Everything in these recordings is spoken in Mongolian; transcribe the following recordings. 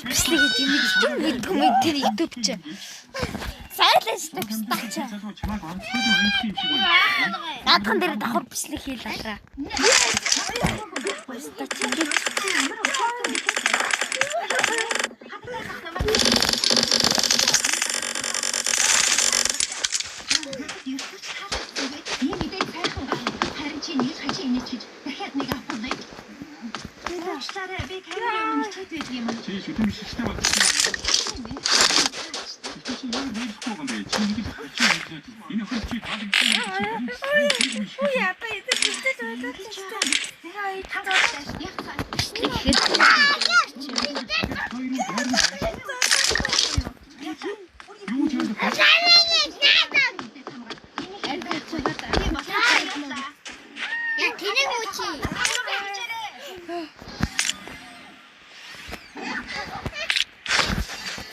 Бичлэг гэдэг юм тэр YouTube ч. Сайлаж тагстаач. Наадхан дээр давхар бичлэг хийлээ.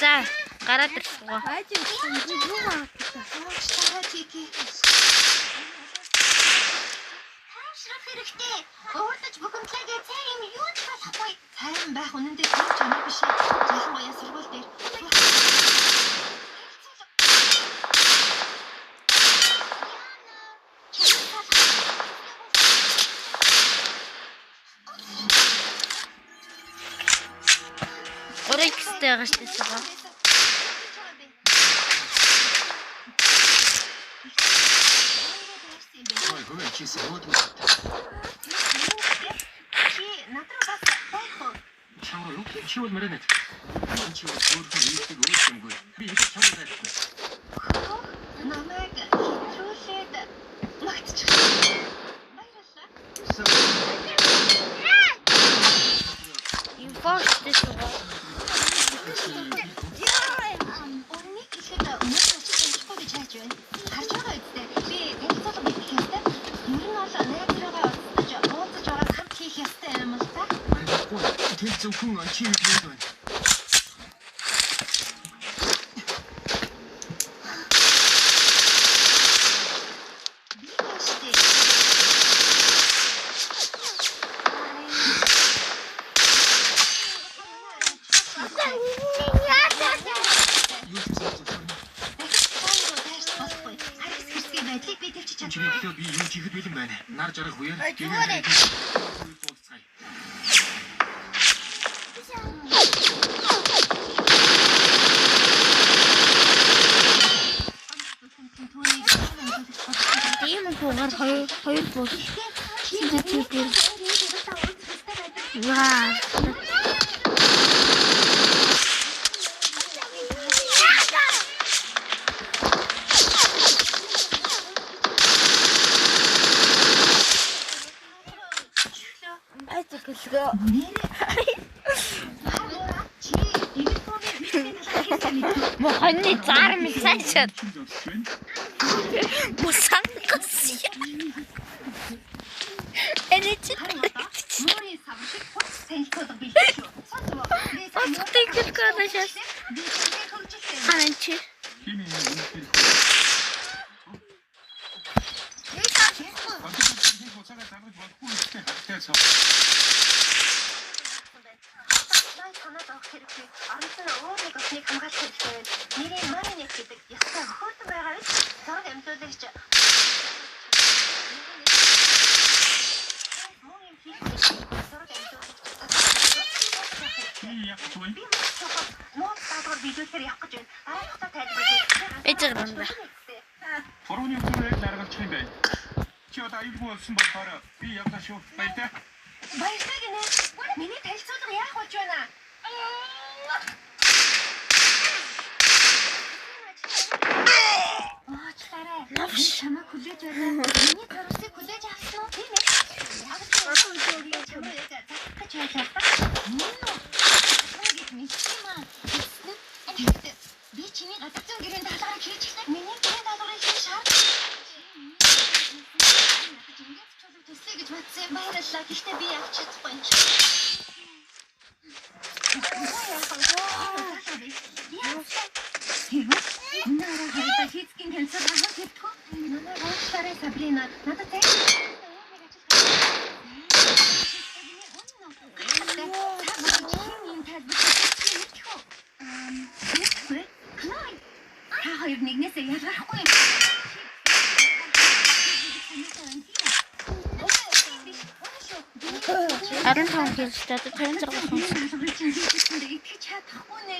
За, гараад ирсгоо. хэрэгтэй. Өөртөж бухимдлагаа цай юм юу ч болохгүй. Сайн байх үнэндээ тийм ч юм биш. Ялангуяа сургууль дээр. Оройкстэй байгаа шүү дээ. Чи сууд уу? Чи натраа байх. Чамраа юу чивэл мөрөнэ. Чи өөрөө хийдэг үү юмгүй. Би их чамраа байдаг. Намайг хитрүүлээд магтчихсан. Импосттэй шүү. Орны ихэд өмнөд очиж амжихгүй гэж хайж байна. Харж байгаа үстэй. Би танилцуулга хийх ёстой. Ер нь бол найзраагаа уулзаж ороод хамт хийх ёстой юм л та. Тэр зөвхөн чи юу гэж байна? Би юу хийхэд бэлэн байна. Нар жарах үеэр гинэ. Тийм буугаар хоёр буу. Синтетик. Ваа. Мохонны зар мэсачаад. Мусан гасья. Энэчи. Морин савшиг хоц танилцуулга бэлдэж шүү. Оттой хэлкөөдөө шээс. Ханчи. Санаад авах хэрэгтэй. Аранцны өөрийг осныг хамгаалах хэрэгтэй. Нэрийн маринет гэдэг ястай хөөртөн байгаа биш. Зураг амжуулагч. Борооны зүрээр даргалж юм байна. Чи одоо аюулгүй болсон болохоор би явлаа шүү. Баяртай. Баяртай гинэ. Миний танилцуулга яах болж байна? Навш чамаа хүлээж байна. Миний төрөсийг хүлээж авсан уу? Тийм ээ. Яг ч чамаа яг гэж хэлсэн. Би чиний гадагшин гэрээнд даалгавар хийчихсэн. Миний гэрээнд даалгавар хийх шаардлага. Ингээд чөлөө төсөө гэж бодсон баярлалаа. Гэхдээ би явж чадахгүй. Нара хайта хийцгийн тэнцэл хахад хийдгүү. Манай уучлаарай Сабрина. Надад тань. нэгнээсээ ялгархгүй юм. Арын хаан хэлжтэй 56 хүн. Итгэж чадахгүй нэ.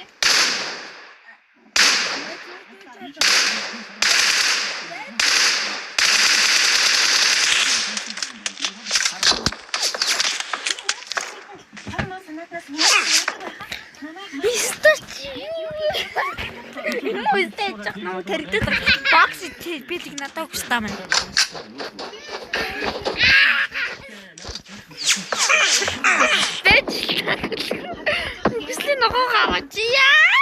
Үстэй чахнаа тэрэгдээд бокс би тэг надад өгсдаа мэн. Үстэй ногоо гавч яа.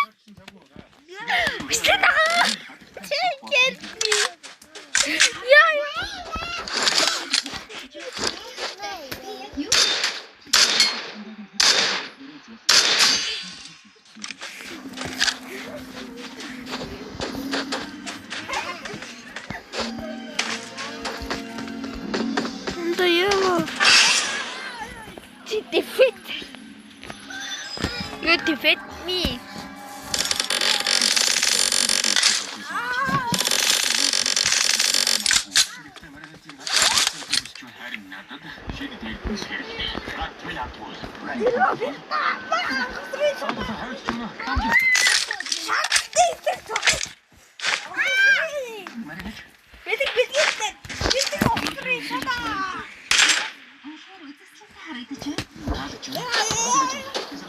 Үстэй ногоо. Чигээр. Яа. You defeat me.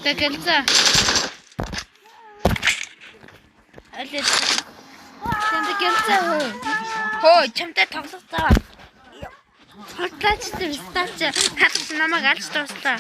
Тэгэлцээ. Алид. Тэгэлцээ хөө. Хөө, чамтай тоглох цаа. Хотлаач стач хатс намайг алж дуслаа.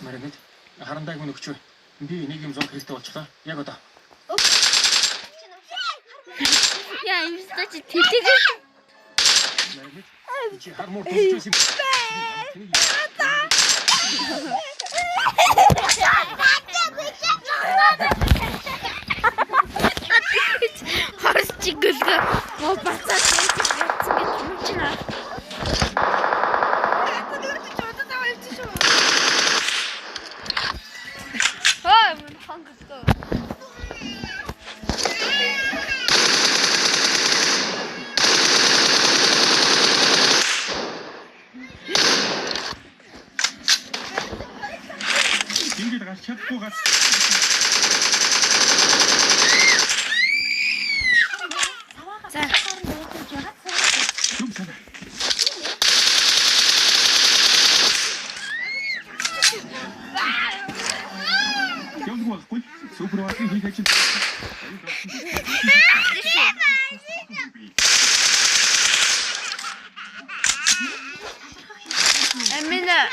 Маргаret харандааг мөн өгч бай. Би нэг юм зурх хэрэгтэй болчихлоо. Яг одоо. Яа, юм стач тэтгэл. Маргаret. Чи хармор төвчөөс юм. Харс чиглээ. Моо бацаа ятсан гэж юмчна. Ингээд гарч чадахгүй гас. Супер важный хит. Эмина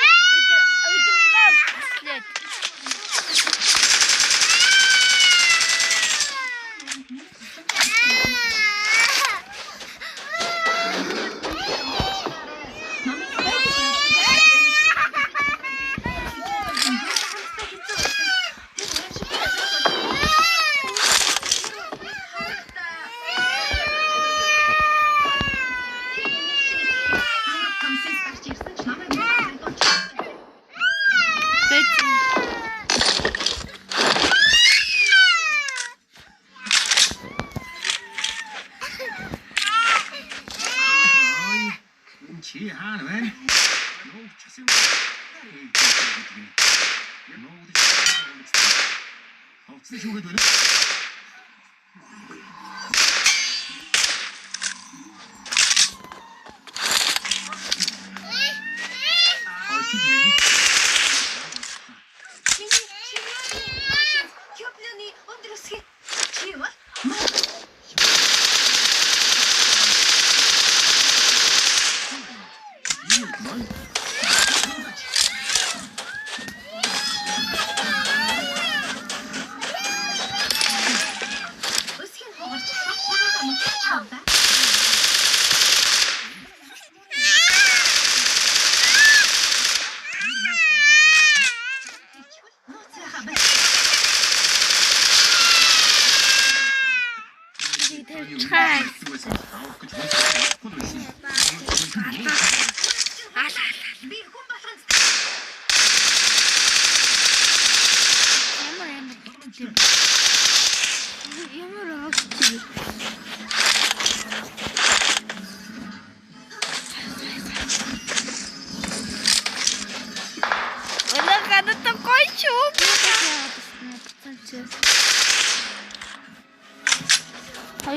Хоёр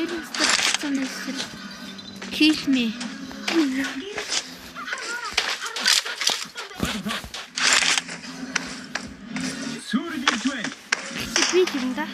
өстөр болсон эсвэл kill me. 수리 비트웨이. Би юм да.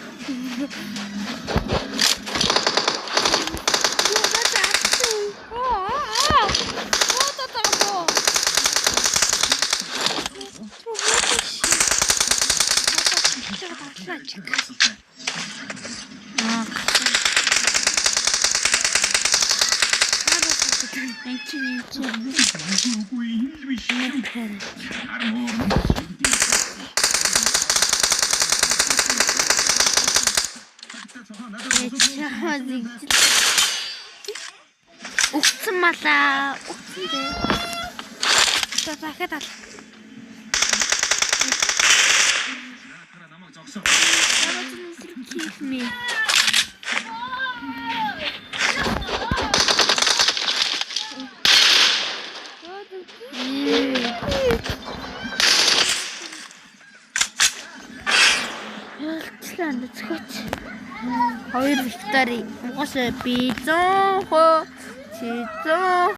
누구의 힘들이 시험. Өгсөн малаа. Өгсөн дээ. Дахиад ал. Kill me. Ялцлаа нэцгөөч. Хоёр виктори. Угаасаа би 100%. Чи 100%.